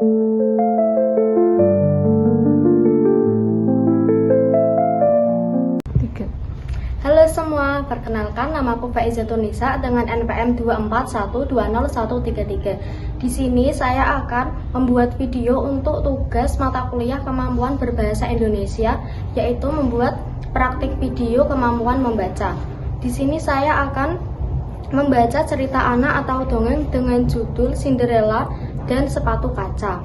Halo semua, perkenalkan namaku Faizatun Nisa dengan NPM 241201333. Di sini saya akan membuat video untuk tugas mata kuliah kemampuan berbahasa Indonesia, yaitu membuat praktik video kemampuan membaca. Di sini saya akan membaca cerita anak atau dongeng dengan judul Cinderella dan Sepatu Kaca.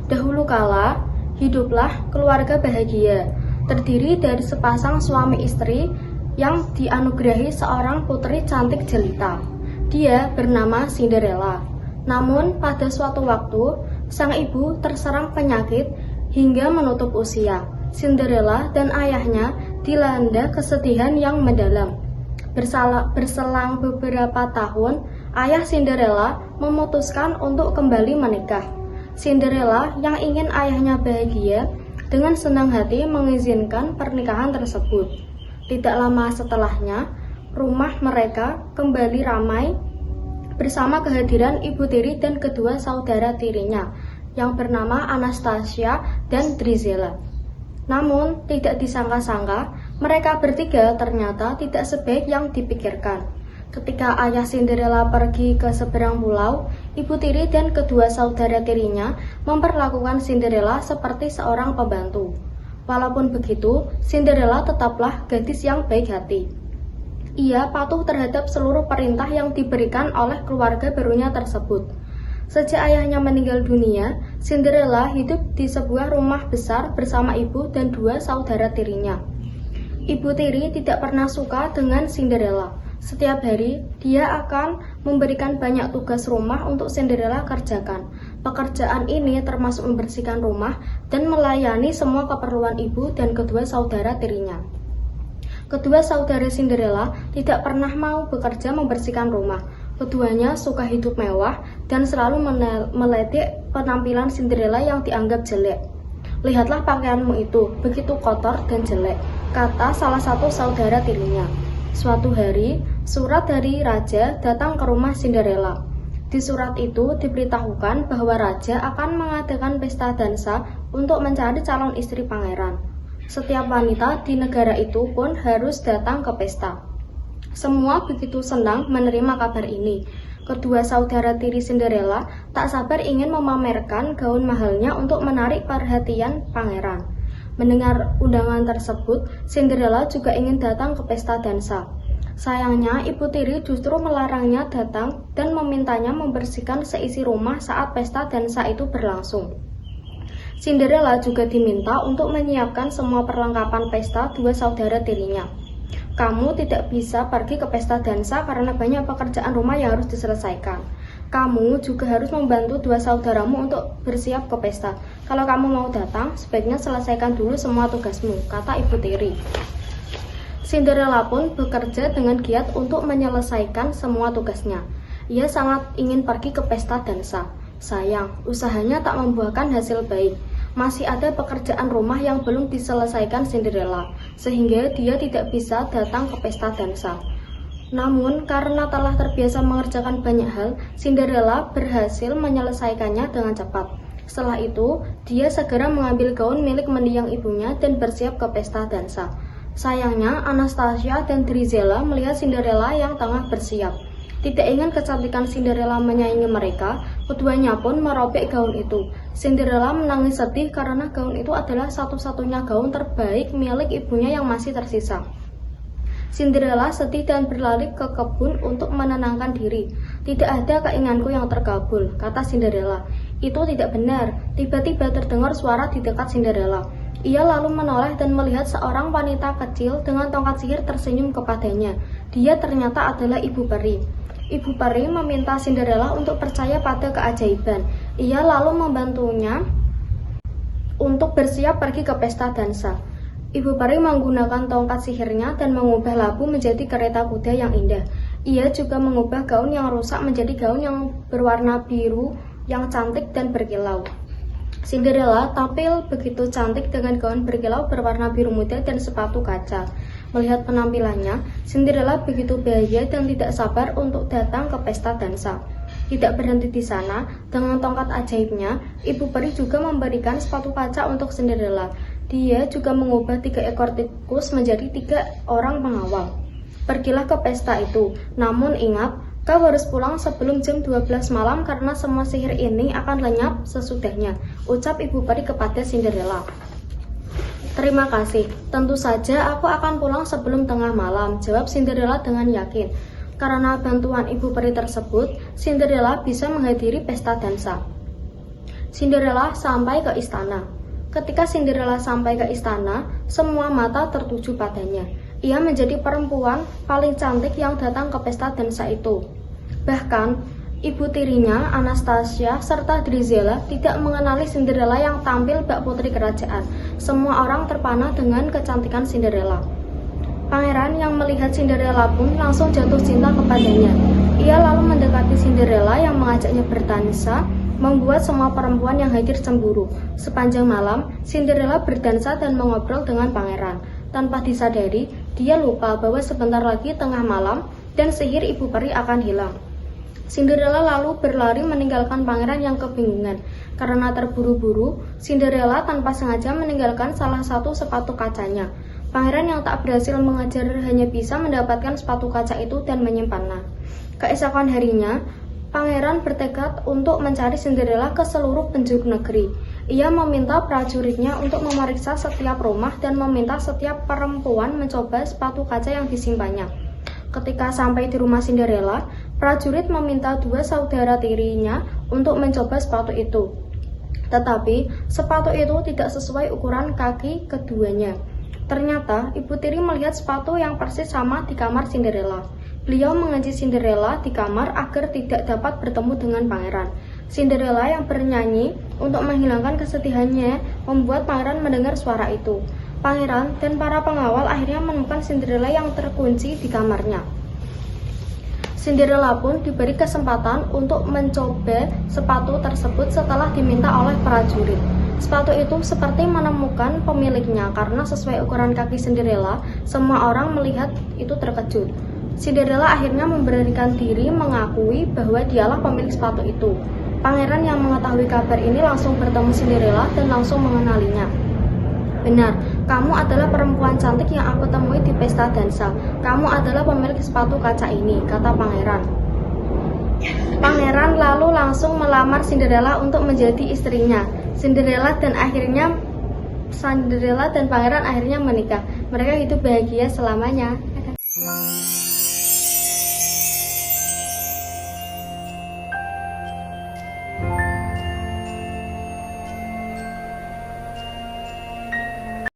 Dahulu kala, hiduplah keluarga bahagia, terdiri dari sepasang suami istri yang dianugerahi seorang putri cantik jelita. Dia bernama Cinderella. Namun pada suatu waktu, sang ibu terserang penyakit hingga menutup usia. Cinderella dan ayahnya dilanda kesedihan yang mendalam. Berselang beberapa tahun, ayah Cinderella memutuskan untuk kembali menikah. Cinderella yang ingin ayahnya bahagia dengan senang hati mengizinkan pernikahan tersebut. Tidak lama setelahnya, rumah mereka kembali ramai bersama kehadiran ibu tiri dan kedua saudara tirinya yang bernama Anastasia dan Drizella. Namun, tidak disangka-sangka, mereka bertiga ternyata tidak sebaik yang dipikirkan. Ketika ayah Cinderella pergi ke seberang pulau, ibu tiri dan kedua saudara tirinya memperlakukan Cinderella seperti seorang pembantu. Walaupun begitu, Cinderella tetaplah gadis yang baik hati. Ia patuh terhadap seluruh perintah yang diberikan oleh keluarga barunya tersebut. Sejak ayahnya meninggal dunia, Cinderella hidup di sebuah rumah besar bersama ibu dan dua saudara tirinya. Ibu tiri tidak pernah suka dengan Cinderella. Setiap hari, dia akan memberikan banyak tugas rumah untuk Cinderella kerjakan. Pekerjaan ini termasuk membersihkan rumah dan melayani semua keperluan ibu dan kedua saudara tirinya. Kedua saudara Cinderella tidak pernah mau bekerja membersihkan rumah. Keduanya suka hidup mewah dan selalu meledek penampilan Cinderella yang dianggap jelek. "Lihatlah pakaianmu itu, begitu kotor dan jelek," kata salah satu saudara tirinya. Suatu hari, surat dari raja datang ke rumah Cinderella. Di surat itu diberitahukan bahwa raja akan mengadakan pesta dansa untuk mencari calon istri pangeran. Setiap wanita di negara itu pun harus datang ke pesta. Semua begitu senang menerima kabar ini. Kedua saudara tiri Cinderella tak sabar ingin memamerkan gaun mahalnya untuk menarik perhatian pangeran. Mendengar undangan tersebut, Cinderella juga ingin datang ke pesta dansa. Sayangnya, ibu tiri justru melarangnya datang dan memintanya membersihkan seisi rumah saat pesta dansa itu berlangsung. Cinderella juga diminta untuk menyiapkan semua perlengkapan pesta dua saudara tirinya. "Kamu tidak bisa pergi ke pesta dansa karena banyak pekerjaan rumah yang harus diselesaikan. Kamu juga harus membantu dua saudaramu untuk bersiap ke pesta. Kalau kamu mau datang, sebaiknya selesaikan dulu semua tugasmu," kata ibu tiri. Cinderella pun bekerja dengan giat untuk menyelesaikan semua tugasnya. Ia sangat ingin pergi ke pesta dansa. Sayang, usahanya tak membuahkan hasil baik. Masih ada pekerjaan rumah yang belum diselesaikan Cinderella, sehingga dia tidak bisa datang ke pesta dansa. Namun, karena telah terbiasa mengerjakan banyak hal, Cinderella berhasil menyelesaikannya dengan cepat. Setelah itu, dia segera mengambil gaun milik mendiang ibunya dan bersiap ke pesta dansa. Sayangnya, Anastasia dan Drizella melihat Cinderella yang tengah bersiap. Tidak ingin kecantikan Cinderella menyaingi mereka, keduanya pun merobek gaun itu. Cinderella menangis sedih karena gaun itu adalah satu-satunya gaun terbaik milik ibunya yang masih tersisa. Cinderella sedih dan berlari ke kebun untuk menenangkan diri. "Tidak ada keinginanku yang terkabul," kata Cinderella. "Itu tidak benar." Tiba-tiba terdengar suara di dekat Cinderella. Ia lalu menoleh dan melihat seorang wanita kecil dengan tongkat sihir tersenyum kepadanya. Dia ternyata adalah ibu peri. Ibu peri meminta Cinderella untuk percaya pada keajaiban. Ia lalu membantunya untuk bersiap pergi ke pesta dansa. Ibu peri menggunakan tongkat sihirnya dan mengubah labu menjadi kereta kuda yang indah. Ia juga mengubah gaun yang rusak menjadi gaun yang berwarna biru yang cantik dan berkilau. Cinderella tampil begitu cantik dengan gaun berkilau berwarna biru muda dan sepatu kaca. Melihat penampilannya, Cinderella begitu bahagia dan tidak sabar untuk datang ke pesta dansa. Tidak berhenti di sana, dengan tongkat ajaibnya, Ibu Peri juga memberikan sepatu kaca untuk Cinderella. Dia juga mengubah 3 ekor tikus menjadi 3 orang pengawal. Pergilah ke pesta itu, namun ingat, kau harus pulang sebelum jam 12 malam karena semua sihir ini akan lenyap sesudahnya, ucap Ibu Peri kepada Cinderella. Terima kasih, tentu saja aku akan pulang sebelum tengah malam, jawab Cinderella dengan yakin. Karena bantuan Ibu Peri tersebut, Cinderella bisa menghadiri pesta dansa. Cinderella sampai ke istana. Ketika Cinderella sampai ke istana, semua mata tertuju padanya. Ia menjadi perempuan paling cantik yang datang ke pesta dansa itu. Bahkan, ibu tirinya, Anastasia, serta Drizella tidak mengenali Cinderella yang tampil bak putri kerajaan. Semua orang terpana dengan kecantikan Cinderella. Pangeran yang melihat Cinderella pun langsung jatuh cinta kepadanya. Ia lalu mendekati Cinderella yang mengajaknya berdansa, membuat semua perempuan yang hadir cemburu. Sepanjang malam, Cinderella berdansa dan mengobrol dengan pangeran. Tanpa disadari, dia lupa bahwa sebentar lagi tengah malam dan sihir Ibu Peri akan hilang. Cinderella lalu berlari meninggalkan pangeran yang kebingungan. Karena terburu-buru, Cinderella tanpa sengaja meninggalkan salah satu sepatu kacanya. Pangeran yang tak berhasil mengejar hanya bisa mendapatkan sepatu kaca itu dan menyimpannya. Keesokan harinya, Pangeran bertekad untuk mencari Cinderella ke seluruh penjuru negeri. Ia meminta prajuritnya untuk memeriksa setiap rumah dan meminta setiap perempuan mencoba sepatu kaca yang disimpannya. Ketika sampai di rumah Cinderella, prajurit meminta 2 saudara tirinya untuk mencoba sepatu itu. Tetapi, sepatu itu tidak sesuai ukuran kaki keduanya. Ternyata, ibu tiri melihat sepatu yang persis sama di kamar Cinderella. Beliau mengunci Cinderella di kamar agar tidak dapat bertemu dengan pangeran. Cinderella yang bernyanyi untuk menghilangkan kesedihannya membuat pangeran mendengar suara itu. Pangeran dan para pengawal akhirnya menemukan Cinderella yang terkunci di kamarnya. Cinderella pun diberi kesempatan untuk mencoba sepatu tersebut setelah diminta oleh prajurit. Sepatu itu seperti menemukan pemiliknya karena sesuai ukuran kaki Cinderella, semua orang melihat itu terkejut. Cinderella akhirnya memberanikan diri mengakui bahwa dialah pemilik sepatu itu. Pangeran yang mengetahui kabar ini langsung bertemu Cinderella dan langsung mengenalinya. Benar, kamu adalah perempuan cantik yang aku temui di pesta dansa. Kamu adalah pemilik sepatu kaca ini, kata pangeran. Pangeran lalu langsung melamar Cinderella untuk menjadi istrinya. Cinderella dan pangeran akhirnya menikah. Mereka hidup bahagia selamanya.